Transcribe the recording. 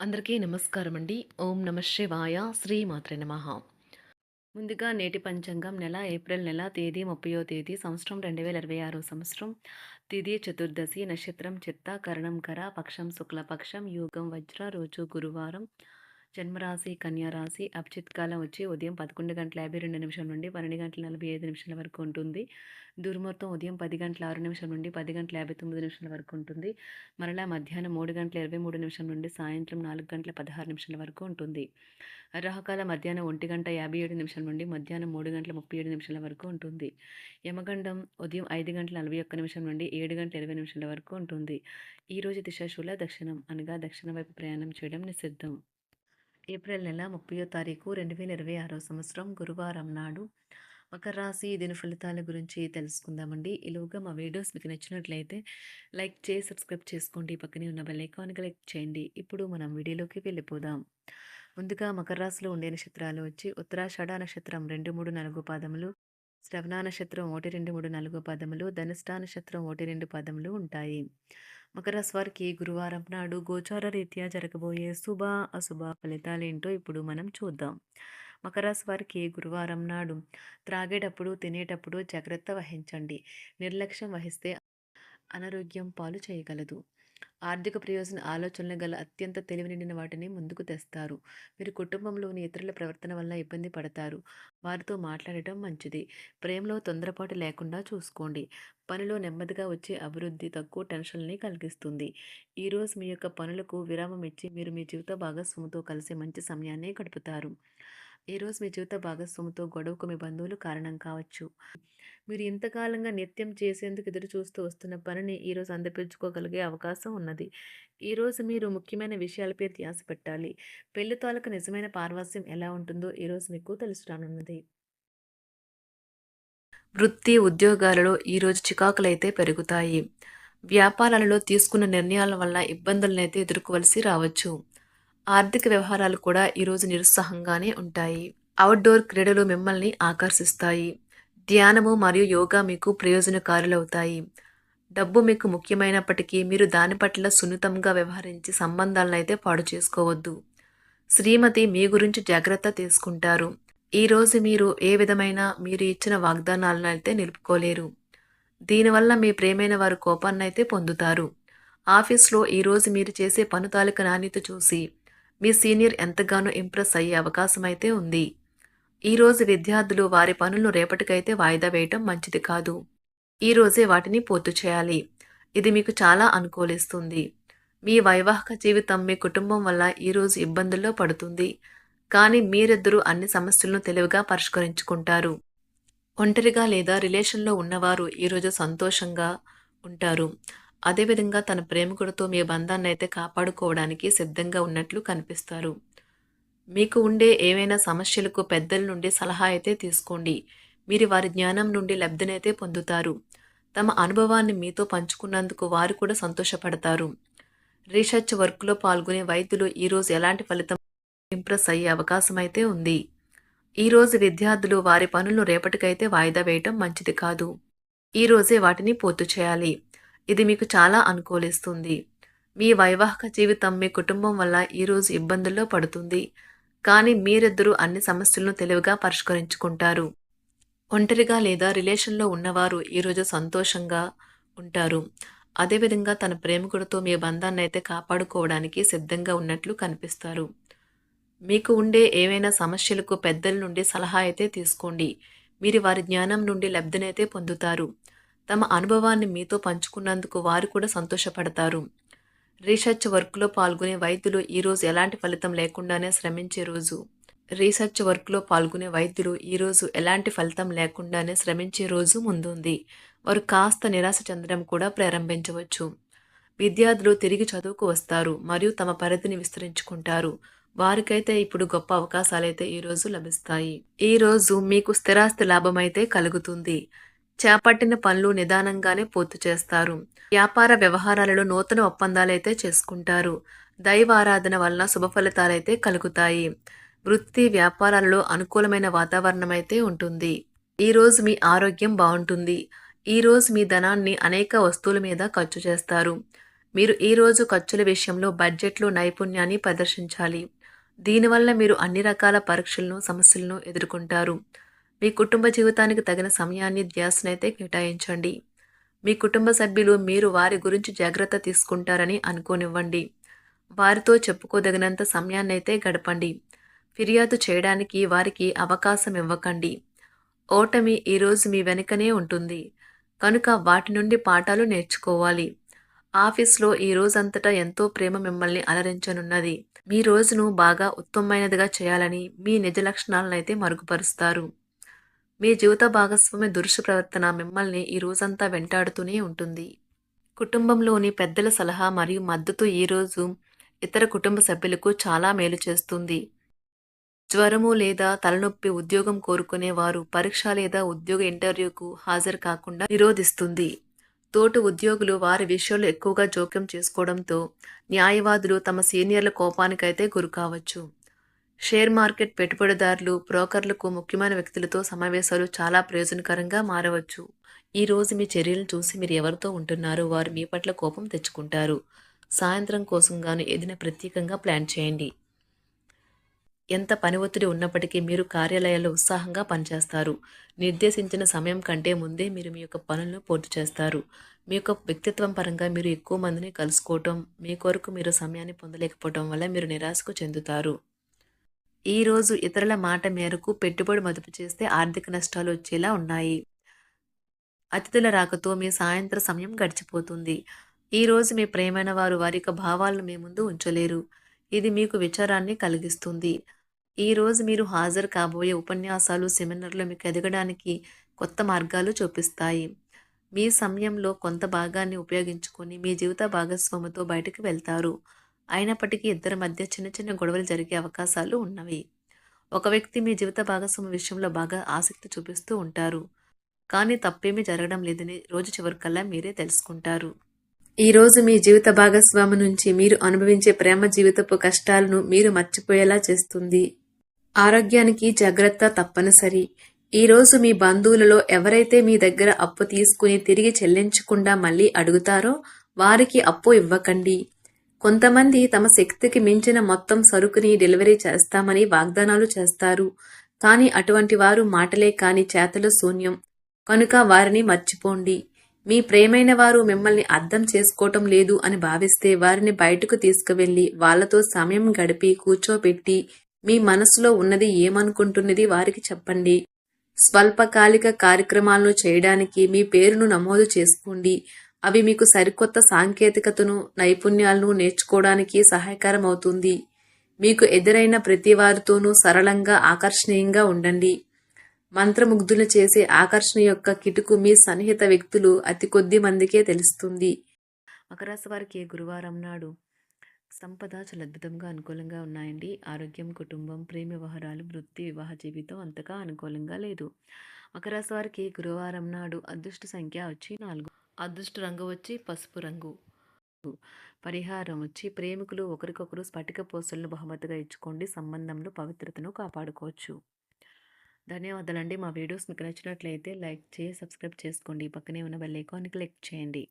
అందరికీ నమస్కారం అండి. ఓం నమ శివాయ. శ్రీమాత్రే నమః. ముందుగా నేటి పంచాంగం నెల ఏప్రిల్ నెల తేదీ 30వ తేదీ సంవత్సరం 2026 సంవత్సరం. తిథి చతుర్దశి, నక్షత్రం చిత్త, కరణం కర, పక్షం శుక్లపక్షం, యోగం వజ్ర, రోజు గురువారం. జన్మరాశి కన్యా రాశి. అభిజిత్ కాలం వచ్చి ఉదయం 11:52 నుండి 12:45 వరకు ఉంటుంది. దుర్ముహూర్తం ఉదయం 10:06 నుండి 10:59 వరకు ఉంటుంది. మరలా మధ్యాహ్నం 3:23 నుండి సాయంత్రం 4:16 వరకు ఉంటుంది. రాహుకాలం మధ్యాహ్నం 1:57 నుండి మధ్యాహ్నం 3:37 వరకు ఉంటుంది. యమగండం ఉదయం 5:41 నుండి 7:20 వరకు ఉంటుంది. ఈరోజు దిశాశూల దక్షిణం అనగా దక్షిణ వైపు ప్రయాణం చేయడం నిషిద్ధం. ఏప్రిల్ నెల 30వ తారీఖు 2026 సంవత్సరం గురువారం నాడు మకర రాశి దిన ఫలితాల గురించి తెలుసుకుందామండి. ఈలోగా మా వీడియోస్ మీకు నచ్చినట్లయితే లైక్ చేసి సబ్స్క్రైబ్ చేసుకోండి. పక్కనే ఉన్న బెల్ ఐకాన్ క్లిక్ చేయండి. ఇప్పుడు మనం వీడియోలోకి వెళ్ళిపోదాం. ముందుగా మకర రాశిలో ఉండే నక్షత్రాలు వచ్చి ఉత్తరాషాఢ నక్షత్రం 2, 3, 4 పాదములు, శ్రవణ నక్షత్రం 1, 2, 3, 4 పాదములు, ధనిష్ఠ నక్షత్రం 1, 2 పాదములు ఉంటాయి. మకర రాశి వారికి గురువారం నాడు గోచార రీత్యా జరగబోయే శుభ అశుభ ఫలితాలేంటో ఇప్పుడు మనం చూద్దాం. మకర రాశి వారికి గురువారం నాడు త్రాగేటప్పుడు తినేటప్పుడు జాగ్రత్త వహించండి. నిర్లక్ష్యం వహిస్తే అనారోగ్యం పాలు చేయగలదు. ఆర్థిక ప్రయోజన ఆలోచనలు గల అత్యంత తెలివి నిండిన వాటిని ముందుకు తెస్తారు. మీరు కుటుంబంలోని ఇతరుల ప్రవర్తన వల్ల ఇబ్బంది పడతారు. వారితో మాట్లాడటం మంచిది. ప్రేమలో తొందరపాటు లేకుండా చూసుకోండి. పనిలో నెమ్మదిగా వచ్చే అభివృద్ధి తక్కువ టెన్షన్ని కలిగిస్తుంది. ఈరోజు మీ యొక్క పనులకు విరామం ఇచ్చి మీరు మీ జీవిత భాగస్వామితో కలిసి మంచి సమయాన్ని గడుపుతారు. ఈరోజు మీ జీవిత భాగస్వామితో గొడవకు మీ బంధువులు కారణం కావచ్చు. మీరు ఇంతకాలంగా నిత్యం చేసేందుకు ఎదురు చూస్తూ వస్తున్న పనిని ఈరోజు అందిపించుకోగలిగే అవకాశం ఉన్నది. ఈరోజు మీరు ముఖ్యమైన విషయాలపై ధ్యాస పెట్టాలి. పెళ్లి తాలూకు నిజమైన పారవస్యం ఎలా ఉంటుందో ఈరోజు మీకు తెలుసు రానున్నది. వృత్తి ఉద్యోగాలలో ఈరోజు చికాకులైతే పెరుగుతాయి. వ్యాపారాలలో తీసుకున్న నిర్ణయాల వల్ల ఇబ్బందులనైతే ఎదుర్కోవలసి రావచ్చు. ఆర్థిక వ్యవహారాలు కూడా ఈరోజు నిరుత్సాహంగానే ఉంటాయి. అవుట్డోర్ క్రీడలు మిమ్మల్ని ఆకర్షిస్తాయి. ధ్యానము మరియు యోగా మీకు ప్రయోజనకారులవుతాయి. డబ్బు మీకు ముఖ్యమైనప్పటికీ మీరు దాని పట్ల సున్నితంగా వ్యవహరించి సంబంధాలను అయితే పాడు చేసుకోవద్దు. శ్రీమతి మీ గురించి జాగ్రత్త తీసుకుంటారు. ఈరోజు మీరు ఏ విధమైన మీరు ఇచ్చిన వాగ్దానాలను అయితే నిలుపుకోలేరు. దీనివల్ల మీ ప్రేమైన వారు కోపాన్నైతే పొందుతారు. ఆఫీస్లో ఈరోజు మీరు చేసే పను తాలూకు నాణ్యత చూసి మీ సీనియర్ ఎంతగానో ఇంప్రెస్ అయ్యే అవకాశం అయితే ఉంది. ఈరోజు విద్యార్థులు వారి పనులను రేపటికైతే వాయిదా వేయటం మంచిది కాదు. ఈరోజే వాటిని పూర్తి చేయాలి. ఇది మీకు చాలా అనుకూలిస్తుంది. మీ వైవాహిక జీవితం మీ కుటుంబం వల్ల ఈరోజు ఇబ్బందుల్లో పడుతుంది. కానీ మీరిద్దరూ అన్ని సమస్యలను తెలివిగా పరిష్కరించుకుంటారు. ఒంటరిగా లేదా రిలేషన్లో ఉన్నవారు ఈరోజు సంతోషంగా ఉంటారు. అదేవిధంగా తన ప్రేమికుడితో మీ బంధాన్ని అయితే కాపాడుకోవడానికి సిద్ధంగా ఉన్నట్లు కనిపిస్తారు. మీకు ఉండే ఏవైనా సమస్యలకు పెద్దల నుండి సలహా అయితే తీసుకోండి. మీరు వారి జ్ఞానం నుండి లబ్ధినైతే పొందుతారు. తమ అనుభవాన్ని మీతో పంచుకున్నందుకు వారు కూడా సంతోషపడతారు. రీసెర్చ్ వర్క్లో పాల్గొనే వైద్యులు ఈరోజు ఎలాంటి ఫలితం ఇంప్రెస్ అయ్యే అవకాశం అయితే ఉంది. ఈరోజు విద్యార్థులు వారి పనులను రేపటికైతే వాయిదా వేయటం మంచిది కాదు. ఈరోజే వాటిని పూర్తి చేయాలి. ఇది మీకు చాలా అనుకూలిస్తుంది. మీ వైవాహిక జీవితం మీ కుటుంబం వల్ల ఈరోజు ఇబ్బందుల్లో పడుతుంది. కానీ మీరిద్దరూ అన్ని సమస్యలను తెలివిగా పరిష్కరించుకుంటారు. ఒంటరిగా లేదా రిలేషన్లో ఉన్నవారు ఈరోజు సంతోషంగా ఉంటారు. అదేవిధంగా తన ప్రేమికుడితో మీ బంధాన్ని అయితే కాపాడుకోవడానికి సిద్ధంగా ఉన్నట్లు కనిపిస్తారు. మీకు ఉండే ఏవైనా సమస్యలకు పెద్దల నుండి సలహా అయితే తీసుకోండి. మీరు వారి జ్ఞానం నుండి లబ్ధినైతే పొందుతారు. తమ అనుభవాన్ని మీతో పంచుకున్నందుకు వారు కూడా సంతోషపడతారు. రీసెర్చ్ వర్క్లో పాల్గొనే వైద్యులు ఈరోజు ఎలాంటి ఫలితం లేకుండానే శ్రమించే రోజు. రీసెర్చ్ వర్క్లో పాల్గొనే వైద్యులు ఈరోజు ఎలాంటి ఫలితం లేకుండానే శ్రమించే రోజు ముందుంది. వారు కాస్త నిరాశ చెందడం కూడా ప్రారంభించవచ్చు. విద్యార్థులు తిరిగి చదువుకు వస్తారు మరియు తమ పరిధిని విస్తరించుకుంటారు. వారికైతే ఇప్పుడు గొప్ప అవకాశాలైతే ఈరోజు లభిస్తాయి. ఈరోజు మీకు స్థిరాస్తి లాభమైతే కలుగుతుంది. చేపట్టిన పనులు నిదానంగానే పూర్తి చేస్తారు. వ్యాపార వ్యవహారాలలో నూతన ఒప్పందాలైతే చేసుకుంటారు. దైవారాధన వలన శుభ ఫలితాలైతే కలుగుతాయి. వృత్తి వ్యాపారాలలో అనుకూలమైన వాతావరణం అయితే ఉంటుంది. ఈరోజు మీ ఆరోగ్యం బాగుంటుంది. ఈరోజు మీ ధనాన్ని అనేక వస్తువుల మీద ఖర్చు చేస్తారు. మీరు ఈ రోజు ఖర్చుల విషయంలో బడ్జెట్లో నైపుణ్యాన్ని ప్రదర్శించాలి. దీనివల్ల మీరు అన్ని రకాల పరీక్షలను, సమస్యలను ఎదుర్కొంటారు. మీ కుటుంబ జీవితానికి తగిన సమయాన్ని, ధ్యాసనైతే కేటాయించండి. మీ కుటుంబ సభ్యులు మీరు వారి గురించి జాగ్రత్త తీసుకుంటారని అనుకోనివ్వండి. వారితో చెప్పుకోదగినంత సమయాన్నైతే గడపండి. ఫిర్యాదు చేయడానికి వారికి అవకాశం ఇవ్వకండి. ఓటమి ఈరోజు మీ వెనుకనే ఉంటుంది. కనుక వాటి నుండి పాఠాలు నేర్చుకోవాలి. ఆఫీస్‌లో ఈ రోజంతటా ఎంతో ప్రేమ మిమ్మల్ని అలరించనున్నది. మీ రోజును బాగా ఉత్తమమైనదిగా చేయాలని మీ నిజ లక్షణాలనైతే మరుగుపరుస్తారు. మీ జీవిత భాగస్వామి దురుసు ప్రవర్తన మిమ్మల్ని ఈ రోజంతా వెంటాడుతూనే ఉంటుంది. కుటుంబంలోని పెద్దల సలహా మరియు మద్దతు ఈరోజు ఇతర కుటుంబ సభ్యులకు చాలా మేలు చేస్తుంది. జ్వరము లేదా తలనొప్పి ఉద్యోగం కోరుకునేవారు పరీక్ష లేదా ఉద్యోగ ఇంటర్వ్యూకు హాజరు కాకుండా నిరోధిస్తుంది. తోటి ఉద్యోగులు వారి విషయాల్లో ఎక్కువగా జోక్యం చేసుకోవడంతో న్యాయవాదులు తమ సీనియర్ల కోపానికైతే గురికావచ్చు. షేర్ మార్కెట్ పెట్టుబడిదారులు, బ్రోకర్లకు ముఖ్యమైన వ్యక్తులతో సమావేశాలు చాలా ప్రయోజనకరంగా మారవచ్చు. ఈ రోజు మీ చర్యలను చూసి మీరు ఎవరితో ఉంటున్నారో వారు మీ పట్ల కోపం తెచ్చుకుంటారు. సాయంత్రం కోసం గాను ఏదైనా ప్రత్యేకంగా ప్లాన్ చేయండి. ఎంత పని ఒత్తిడి ఉన్నప్పటికీ మీరు కార్యాలయాల్లో ఉత్సాహంగా పనిచేస్తారు. నిర్దేశించిన సమయం కంటే ముందే మీరు మీ యొక్క పనులను పూర్తి చేస్తారు. మీ యొక్క వ్యక్తిత్వం పరంగా మీరు ఎక్కువ మందిని కలుసుకోవటం, మీ కొరకు మీరు సమయాన్ని పొందలేకపోవటం వల్ల మీరు నిరాశకు చెందుతారు. ఈరోజు ఇతరుల మాట మేరకు పెట్టుబడి మదుపు చేస్తే ఆర్థిక నష్టాలు వచ్చేలా ఉన్నాయి. అతిథుల రాకతో మీ సాయంత్ర సమయం గడిచిపోతుంది. ఈరోజు మీ ప్రియమైన వారు వారి యొక్క భావాలను మీ ముందు ఉంచలేరు. ఇది మీకు విచారాన్ని కలిగిస్తుంది. ఈరోజు మీరు హాజరు కాబోయే ఉపన్యాసాలు, సెమినార్లు మీకు ఎదగడానికి కొత్త మార్గాలు చూపిస్తాయి. మీ సమయంలో కొంత భాగాన్ని ఉపయోగించుకొని మీ జీవిత భాగస్వామితో బయటకు వెళ్తారు. అయినప్పటికీ ఇద్దరి మధ్య చిన్న చిన్న గొడవలు జరిగే అవకాశాలు ఉన్నవి. ఒక వ్యక్తి మీ జీవిత భాగస్వామి విషయంలో బాగా ఆసక్తి చూపిస్తూ ఉంటారు. కానీ తప్పేమీ జరగడం లేదని రోజు చివరికల్లా మీరే తెలుసుకుంటారు. ఈరోజు మీ జీవిత భాగస్వామి నుంచి మీరు అనుభవించే ప్రేమ జీవితపు కష్టాలను మీరు మర్చిపోయేలా చేస్తుంది. ఆరోగ్యానికి జాగ్రత్త తప్పనిసరి. ఈరోజు మీ బంధువులలో ఎవరైతే మీ దగ్గర అప్పు తీసుకుని తిరిగి చెల్లించకుండా మళ్ళీ అడుగుతారో వారికి అప్పు ఇవ్వకండి. కొంతమంది తమ శక్తికి మించిన మొత్తం సరుకుని డెలివరీ చేస్తామని వాగ్దానాలు చేస్తారు. కానీ అటువంటి వారు మాటలే కాని చేతలు శూన్యం. కనుక వారిని మర్చిపోండి. మీ ప్రియమైన వారు మిమ్మల్ని అర్థం చేసుకోవటం లేదు అని భావిస్తే వారిని బయటకు తీసుకువెళ్ళి వాళ్లతో సమయం గడిపి కూర్చోబెట్టి మీ మనసులో ఉన్నది ఏమనుకుంటున్నది వారికి చెప్పండి. స్వల్పకాలిక కార్యక్రమాలను చేయడానికి మీ పేరును నమోదు చేసుకోండి. అవి మీకు సరికొత్త సాంకేతికతను, నైపుణ్యాలను నేర్చుకోవడానికి సహాయకరం అవుతుంది. మీకు ఎదురైన ప్రతి వారితోనూ సరళంగా, ఆకర్షణీయంగా ఉండండి. మంత్రముగ్ధులు చేసే ఆకర్షణ యొక్క కిటుకు మీ సన్నిహిత వ్యక్తులు అతి కొద్ది మందికే తెలుస్తుంది. మకర రాశి వారికి గురువారం నాడు సంపద చాలా అద్భుతంగా అనుకూలంగా ఉన్నాయండి. ఆరోగ్యం, కుటుంబం, ప్రేమ వ్యవహారాలు, వృత్తి, వివాహ జీవితం అంతగా అనుకూలంగా లేదు. మకర రాశి వారికి గురువారం నాడు అదృష్ట సంఖ్య వచ్చి 4, అదృష్ట రంగు వచ్చి పసుపు రంగు. పరిహారం వచ్చి ప్రేమికులు ఒకరికొకరు స్ఫటిక పూసలను బహుమతిగా ఇచ్చుకోండి. సంబంధంలో పవిత్రతను కాపాడుకోవచ్చు. ధన్యవాదాలండి. మా వీడియోస్ మీకు నచ్చినట్లయితే లైక్ చేసి సబ్స్క్రైబ్ చేసుకోండి. పక్కనే ఉన్న బెల్ ఐకాన్ని క్లిక్ చేయండి.